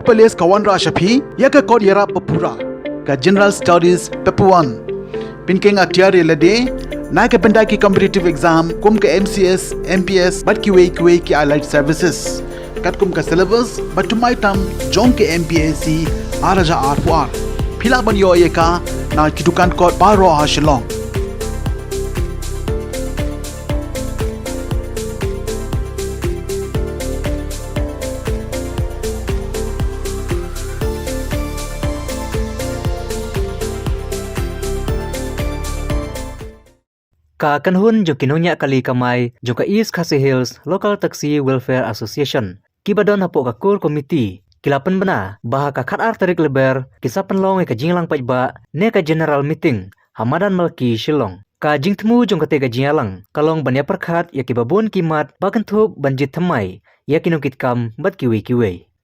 Pelis Kawan Rashapi, Yaka Kod Yara Papura, Ka General Studies Paper 1. Pinking Atiari Lade, Naka Pendaki Competitive Exam, Kum Ka MCS, MPS, Bat QA Ki Allied Services. Kat Kum Ka Syllabus, But to my tam, Jong Ke MPSC, Araja R4R. Pila Ban Yo Yaka, Na Kitukan Kod Baro Hashalong. Ka kanhun jo kinunya kali kamay jo ka East Khasi Hills Local Taxi Welfare Association. Kibadon hapo ka core committee. Kilapan bana baha ka khatar tarik leber kisapan long ka jinglang pajba ne ka general meeting Hamadan Malki Shillong. Ka jingtmu jong kate ka jingalang kalong banya perkhat ya kibabun kimat baganthuk banjit thamai ya kinukit kam bat kiwi.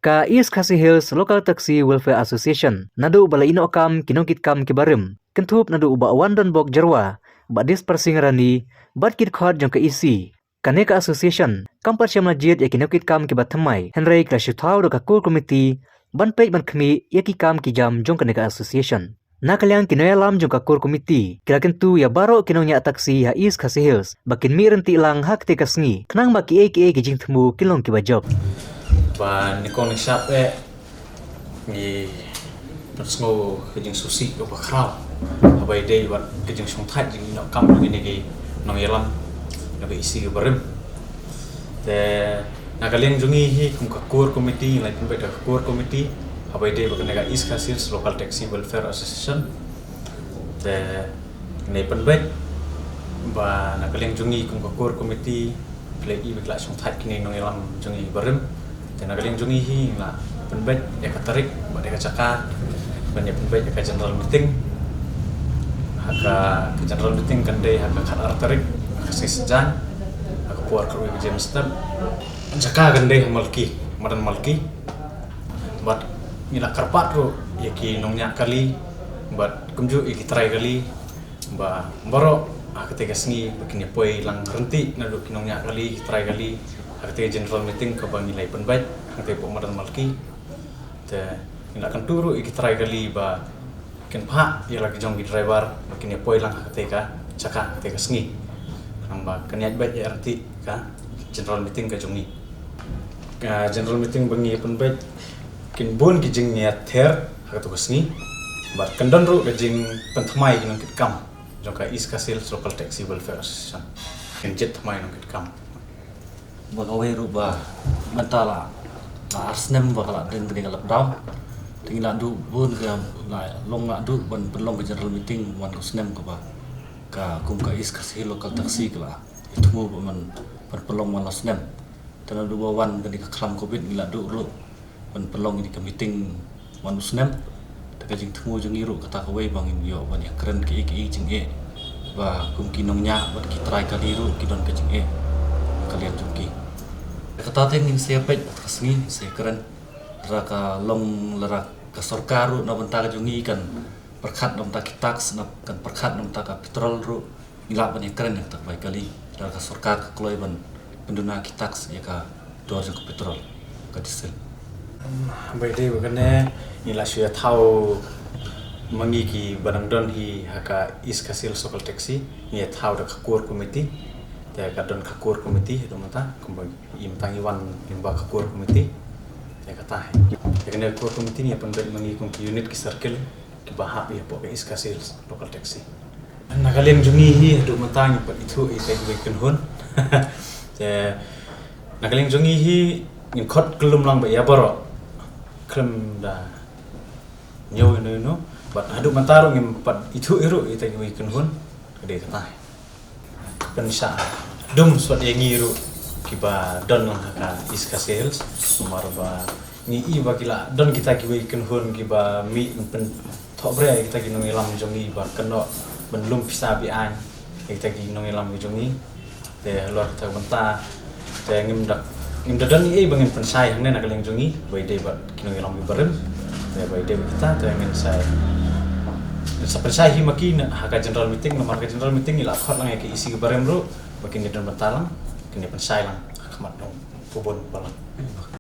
Ka East Khasi Hills Local Taxi Welfare Association nadu bala ino kam kinukit kam kibarim. Kenthup nadu uba awan don bok jarwa Badis persingarani, bad kit khod jong ka isi. Kane ka association, kampar siya majid ya kinukit kam ki bathamai. Henry Klashuthaw do ka core committee, ban page ban kami ya ki kam ki jam jong kane ka association. Nakalyang kinoyalam jong ka core committee, kilakentu ya baro kinonya taksi ha East Khasi Hills, bakin mi renti lang hak te kasngi. Kenang ba ki ki jing thmu kilong ki bajob. Ba nikong ni sap ni Persngo kejeng susi do bakraw. Abai day wat kejeng song thai jing no kam ni gi nong yelam na be isi barim. Te nakaleng jungi hi kum ka core committee lai pun beta core committee abai day ba ka East Khasi Hills Local Taxi Welfare Association. Te nei pun bet ba nakaleng jungi kum ka core committee play i bekla song thai kini nong yelam jungi barim. Te nakaleng jungi hi la pun bet ya katarik ba de ka cakar banyak pembait ke general meeting haka ke general meeting kan day haka kan artarik kasih sejan haka puar kerui ke jemster jaka kan day malki madan malki bat nila karpat ro yaki nongnya kali bat kumju iki try kali ba baro haka te kasngi begini poi lang renti nadu kinongnya kali try kali haka te general meeting ke bang nilai pembait haka te madan malki te nila kan turu iki try kali ba ken pha ya lagi jong driver makin ya poi lang ketika caka ketika sengi namba keniat bet ya arti ka general meeting ka jongi ka general meeting bengi pun bet kin bon ki jing niat ther ha to sengi ba kendon ru ka jing penthmai ki kit kam jong ka East Khasi Hills Local Taxi Welfare Association ken jet thmai nong kit kam ba gawe ru ba mentala na arsnem ba kala den kini kalap daw tinggal du bun ke long du ban perlong ke general meeting wan kusnem ke ba ka kum ka East Khasi Hills Local Taxi ke la itu mu man perlong wan kusnem tan du wan ke kram covid ngila du ru ban perlong ini ke meeting wan kusnem ta ka jing tmu jing iru kata ka wei bang yo ban ya keren ke jing ba kum kinongnya ban ki try ka iru ki don ke jing kalian jungki kata tengin siapa kasngi saya keren raka long lerak ka sorkaru na banta ka jungi kan perkhat nam ta tax na kan perkhat nam ta ka petrol ru ila ban keren ya tak baik kali raka sorkar ka kloi ban penduna ki tax ya ka dor ka petrol ka diesel bai dei bagane nila suya thau mangi ki banang don hi haka East Khasi Hills Local Taxi ni thau da core committee te ka don core committee itu mata kumbang im tangi wan limba core committee ya kata ya kena core committee ni apa ben mangi kum unit ki circle ki bahap ya po East Khasi Hills Local Taxi nakalem jungi hi do matang pa itu ite weekend hun te nakalem jungi hi ngin khot kelum lang ba ya baro klem da nyo no bat adu mataro ngim pat itu iru ite weekend hun kede kata pensya dum swat yengiru kiba don lang ka East Khasi Hills nomor ba ni iba kila don kita ki weekend hun kiba mi pen thobre kita ki nongilam jongi ba keno benlum bisa bi an kita ki nongilam jongi te luar ta benta te ngim don ni bangin pensai hang na kaleng jongi bai de ba ki nongilam bi barem te bai de kita te ngin sai sa pensai hi makin haka general meeting nomor ka general meeting ila khot lang ki isi barem ru bakin don bentalang kini pensai lang kamat dong pubon balang